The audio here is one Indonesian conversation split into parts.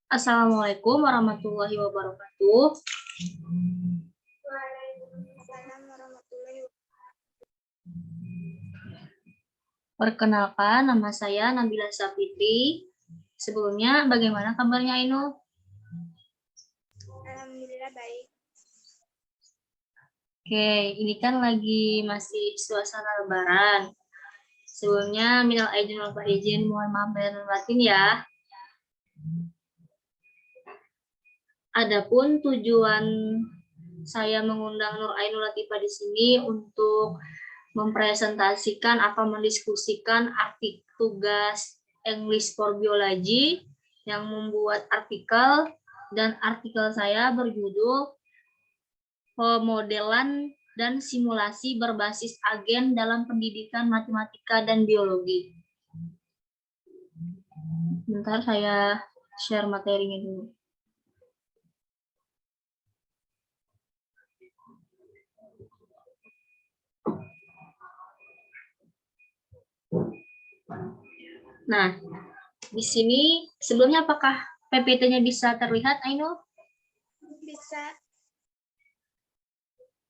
Assalamualaikum warahmatullahi wabarakatuh. Waalaikumsalam warahmatullahi wabarakatuh. Perkenalkan, nama saya Nabila Safitri. Sebelumnya, bagaimana kabarnya Ainul? Alhamdulillah baik. Oke, ini kan lagi masih suasana Lebaran. Sebelumnya, minal aidin wal faizin, mohon maaf lahir dan batin ya. Adapun tujuan saya mengundang Nur Ainul Latifah di sini untuk mempresentasikan atau mendiskusikan tugas English for Biology yang membuat artikel, dan artikel saya berjudul Pemodelan dan Simulasi Berbasis Agen dalam Pendidikan Matematika dan Biologi. Bentar saya share materinya dulu. Nah, di sini sebelumnya apakah PPT-nya bisa terlihat, Ainul? Bisa.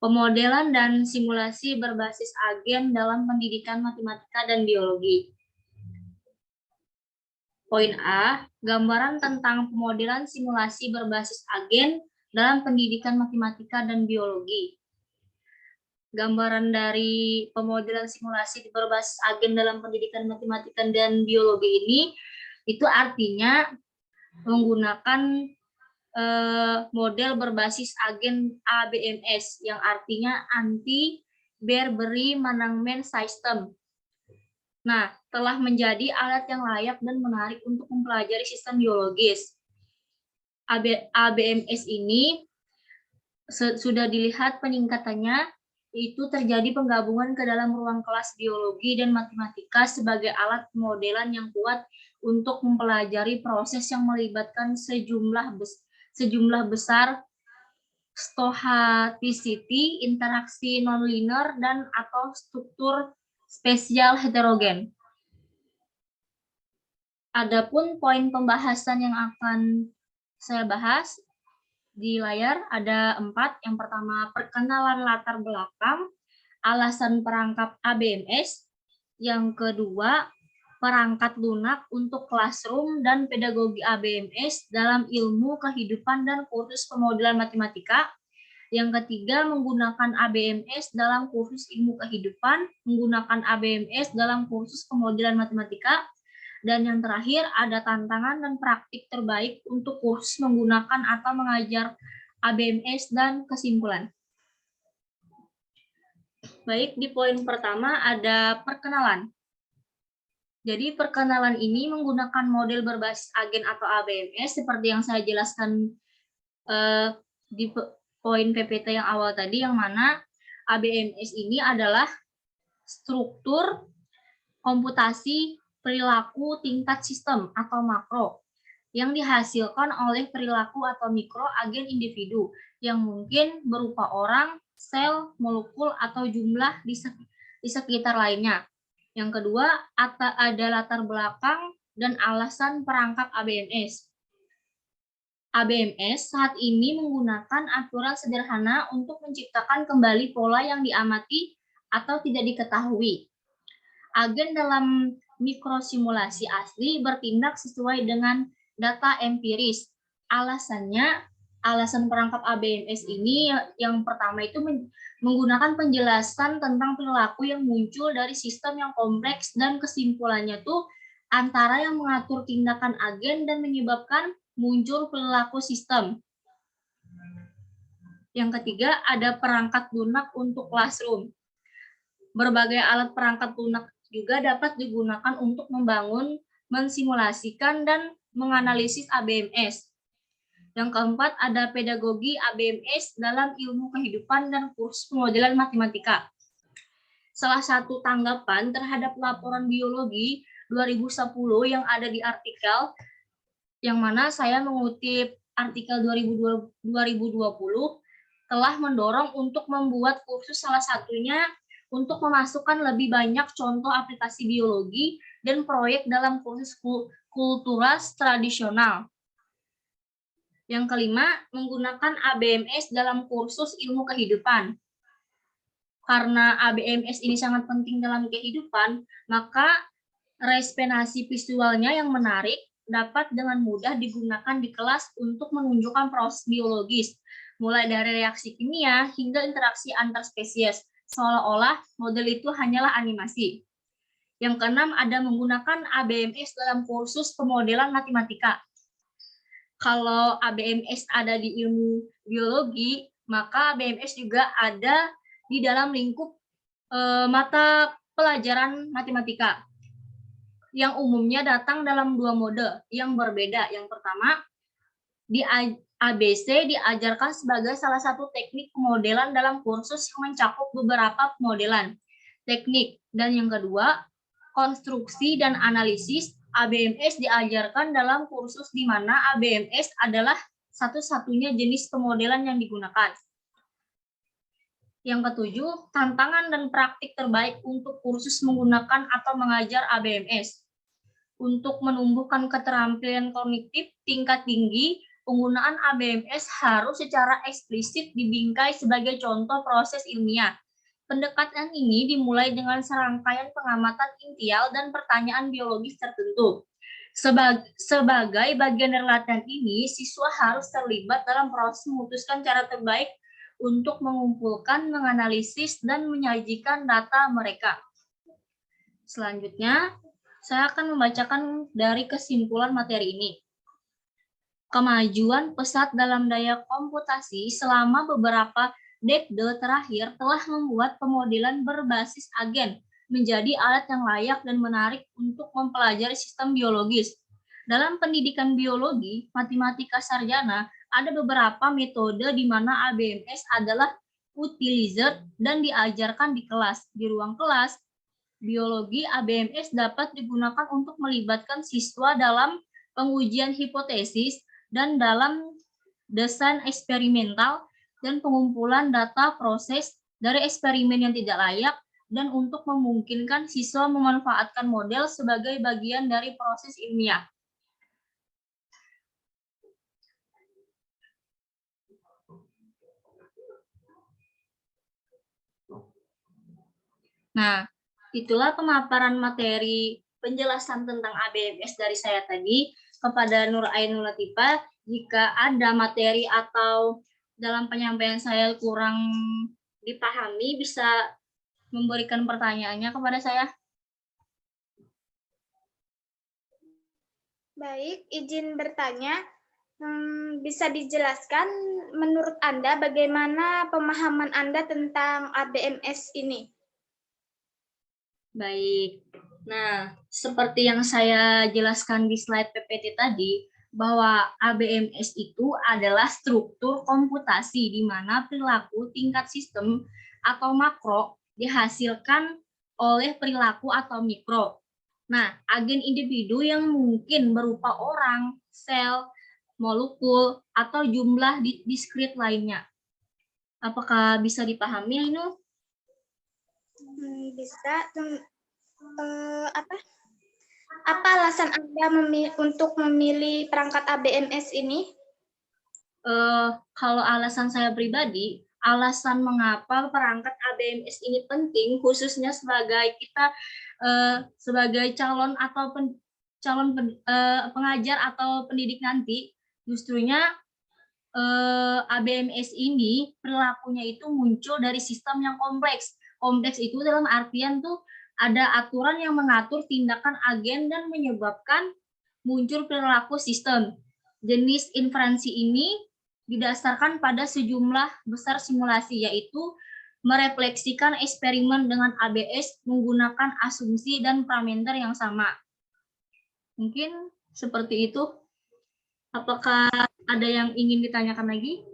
Pemodelan dan simulasi berbasis agen dalam pendidikan matematika dan biologi. Poin A, gambaran tentang pemodelan simulasi berbasis agen dalam pendidikan matematika dan biologi. Gambaran dari pemodelan simulasi berbasis agen dalam pendidikan matematika dan biologi ini, itu artinya menggunakan model berbasis agen ABMS, yang artinya Anti-Berberry Management System. Nah, telah menjadi alat yang layak dan menarik untuk mempelajari sistem biologis. ABMS ini sudah dilihat peningkatannya, itu terjadi penggabungan ke dalam ruang kelas biologi dan matematika sebagai alat pemodelan yang kuat untuk mempelajari proses yang melibatkan sejumlah besar stochasticity, interaksi nonlinear, dan atau struktur spesial heterogen. Adapun poin pembahasan yang akan saya bahas di layar ada 4. Yang pertama, perkenalan latar belakang, alasan perangkap ABMS. Yang kedua, perangkat lunak untuk classroom dan pedagogi ABMS dalam ilmu kehidupan dan kursus pemodelan matematika. Yang ketiga, menggunakan ABMS dalam kursus ilmu kehidupan, menggunakan ABMS dalam kursus pemodelan matematika. Dan yang terakhir, ada tantangan dan praktik terbaik untuk kursus menggunakan atau mengajar ABMS dan kesimpulan. Baik, di poin pertama ada perkenalan. Jadi perkenalan ini menggunakan model berbasis agen atau ABMS seperti yang saya jelaskan di poin PPT yang awal tadi, yang mana ABMS ini adalah struktur komputasi perilaku tingkat sistem atau makro yang dihasilkan oleh perilaku atau mikro agen individu yang mungkin berupa orang, sel, molekul, atau jumlah di sekitar lainnya. Yang kedua, ada latar belakang dan alasan perangkap ABMS. ABMS saat ini menggunakan aturan sederhana untuk menciptakan kembali pola yang diamati atau tidak diketahui. Agen dalam mikrosimulasi asli bertindak sesuai dengan data empiris. Alasan perangkap ABMS ini yang pertama itu menggunakan penjelasan tentang perilaku yang muncul dari sistem yang kompleks, dan kesimpulannya tuh antara yang mengatur tindakan agen dan menyebabkan muncul perilaku sistem. Yang ketiga, ada perangkat lunak untuk classroom. Berbagai alat perangkat lunak juga dapat digunakan untuk membangun, mensimulasikan, dan menganalisis ABMS. Yang keempat, ada pedagogi ABMS dalam ilmu kehidupan dan kursus pemodelan matematika. Salah satu tanggapan terhadap laporan biologi 2010 yang ada di artikel, yang mana saya mengutip artikel 2020, telah mendorong untuk membuat kursus, salah satunya untuk memasukkan lebih banyak contoh aplikasi biologi dan proyek dalam kursus kultural tradisional. Yang kelima, menggunakan ABMS dalam kursus ilmu kehidupan. Karena ABMS ini sangat penting dalam kehidupan, maka responasi visualnya yang menarik dapat dengan mudah digunakan di kelas untuk menunjukkan proses biologis, mulai dari reaksi kimia hingga interaksi antar spesies, seolah-olah model itu hanyalah animasi. Yang keenam, ada menggunakan ABMS dalam kursus pemodelan matematika. Kalau ABMS ada di ilmu biologi, maka ABMS juga ada di dalam lingkup mata pelajaran matematika, yang umumnya datang dalam dua mode yang berbeda. Yang pertama, di ABC diajarkan sebagai salah satu teknik pemodelan dalam kursus yang mencakup beberapa pemodelan teknik. Dan yang kedua, konstruksi dan analisis ABMS diajarkan dalam kursus di mana ABMS adalah satu-satunya jenis pemodelan yang digunakan. Yang ketujuh, tantangan dan praktik terbaik untuk kursus menggunakan atau mengajar ABMS. Untuk menumbuhkan keterampilan kognitif tingkat tinggi, penggunaan ABMS harus secara eksplisit dibingkai sebagai contoh proses ilmiah. Pendekatan ini dimulai dengan serangkaian pengamatan intial dan pertanyaan biologis tertentu. Sebagai bagian dari latihan ini, siswa harus terlibat dalam proses memutuskan cara terbaik untuk mengumpulkan, menganalisis, dan menyajikan data mereka. Selanjutnya, saya akan membacakan dari kesimpulan materi ini. Kemajuan pesat dalam daya komputasi selama beberapa dekade terakhir telah membuat pemodelan berbasis agen menjadi alat yang layak dan menarik untuk mempelajari sistem biologis. Dalam pendidikan biologi, matematika sarjana, ada beberapa metode di mana ABMS adalah utilizer dan diajarkan di kelas. Di ruang kelas, biologi ABMS dapat digunakan untuk melibatkan siswa dalam pengujian hipotesis dan dalam desain eksperimental dan pengumpulan data proses dari eksperimen yang tidak layak, dan untuk memungkinkan siswa memanfaatkan model sebagai bagian dari proses ilmiah. Nah, itulah pemaparan materi penjelasan tentang ABMS dari saya tadi. Kepada Nur Ainul Latifah, jika ada materi atau dalam penyampaian saya kurang dipahami, bisa memberikan pertanyaannya kepada saya. Baik, izin bertanya. Bisa dijelaskan menurut Anda bagaimana pemahaman Anda tentang ABMS ini? Baik. Nah, seperti yang saya jelaskan di slide PPT tadi, bahwa ABMS itu adalah struktur komputasi di mana perilaku tingkat sistem atau makro dihasilkan oleh perilaku atau mikro. Nah, agen individu yang mungkin berupa orang, sel, molekul, atau jumlah diskrit lainnya. Apakah bisa dipahami, Ainul? Bisa. Apa alasan Anda untuk memilih perangkat ABMS ini? Kalau alasan saya pribadi, alasan mengapa perangkat ABMS ini penting, khususnya sebagai kita sebagai calon atau pengajar atau pendidik nanti, justrunya ABMS ini perilakunya itu muncul dari sistem yang kompleks. Kompleks itu dalam artian tuh ada aturan yang mengatur tindakan agen dan menyebabkan muncul perilaku sistem. Jenis inferensi ini didasarkan pada sejumlah besar simulasi, yaitu merefleksikan eksperimen dengan ABS menggunakan asumsi dan parameter yang sama. Mungkin seperti itu. Apakah ada yang ingin ditanyakan lagi?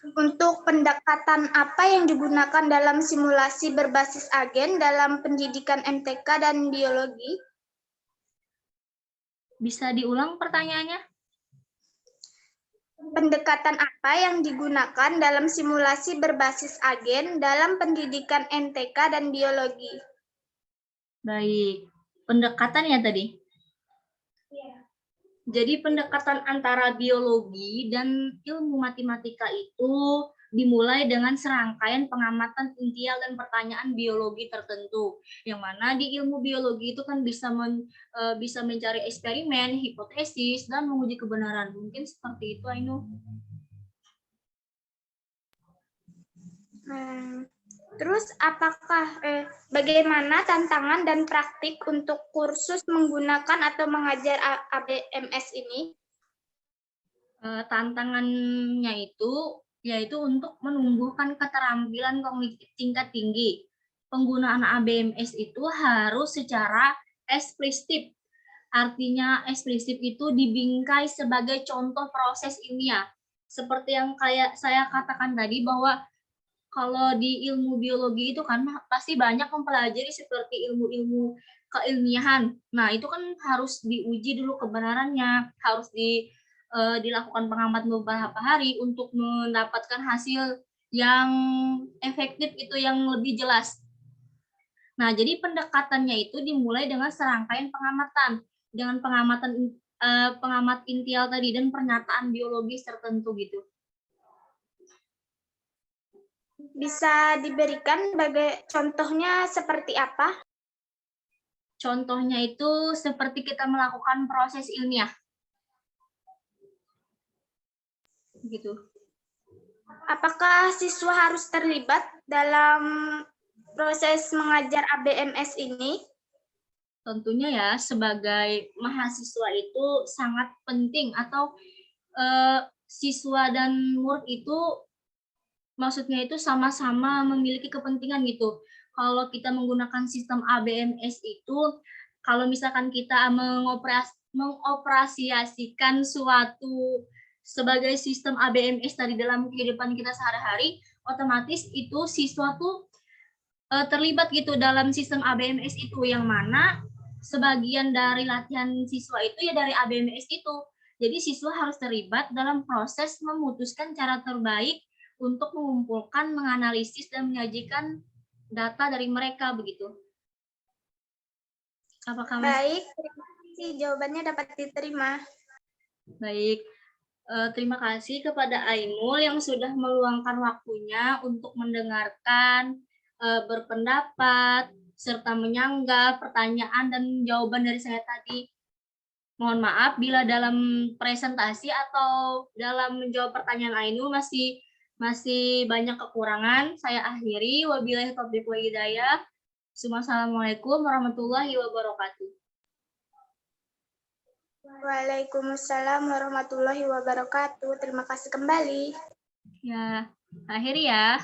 Untuk pendekatan apa yang digunakan dalam simulasi berbasis agen dalam pendidikan MTK dan biologi? Bisa diulang pertanyaannya? Pendekatan apa yang digunakan dalam simulasi berbasis agen dalam pendidikan MTK dan biologi? Baik, pendekatan ya tadi? Jadi pendekatan antara biologi dan ilmu matematika itu dimulai dengan serangkaian pengamatan intial dan pertanyaan biologi tertentu. Yang mana di ilmu biologi itu kan bisa mencari eksperimen, hipotesis, dan menguji kebenaran. Mungkin seperti itu, Ainu. Terus bagaimana tantangan dan praktik untuk kursus menggunakan atau mengajar ABMS ini? Tantangannya itu yaitu untuk menumbuhkan keterampilan kognitif tingkat tinggi. Penggunaan ABMS itu harus secara eksplisit. Artinya eksplisit itu dibingkai sebagai contoh proses ilmiah. Seperti yang kayak saya katakan tadi bahwa kalau di ilmu biologi itu kan pasti banyak mempelajari seperti ilmu-ilmu keilmiahan. Nah, itu kan harus diuji dulu kebenarannya, harus dilakukan pengamatan beberapa hari untuk mendapatkan hasil yang efektif itu yang lebih jelas. Nah, jadi pendekatannya itu dimulai dengan serangkaian pengamatan, dengan pengamat intial tadi dan pernyataan biologis tertentu gitu. Bisa diberikan contohnya seperti apa? Contohnya itu seperti kita melakukan proses ilmiah. Gitu. Apakah siswa harus terlibat dalam proses mengajar ABMS ini? Tentunya ya, sebagai mahasiswa itu sangat penting atau siswa dan murid itu maksudnya itu sama-sama memiliki kepentingan gitu. Kalau kita menggunakan sistem ABMS itu, kalau misalkan kita mengoperasiasikan suatu sebagai sistem ABMS tadi dalam kehidupan kita sehari-hari, otomatis itu siswa tuh terlibat gitu dalam sistem ABMS itu, yang mana sebagian dari latihan siswa itu ya dari ABMS itu. Jadi siswa harus terlibat dalam proses memutuskan cara terbaik untuk mengumpulkan, menganalisis, dan menyajikan data dari mereka begitu. Apakah baik, terima kasih jawabannya dapat diterima. Baik, terima kasih kepada Ainul yang sudah meluangkan waktunya untuk mendengarkan, berpendapat, serta menyanggah pertanyaan dan jawaban dari saya tadi. Mohon maaf bila dalam presentasi atau dalam menjawab pertanyaan Ainul masih banyak kekurangan. Saya akhiri. Wabillahi taufiq wal hidayah. Assalamualaikum warahmatullahi wabarakatuh. Waalaikumsalam warahmatullahi wabarakatuh. Terima kasih kembali. Ya, akhiri ya.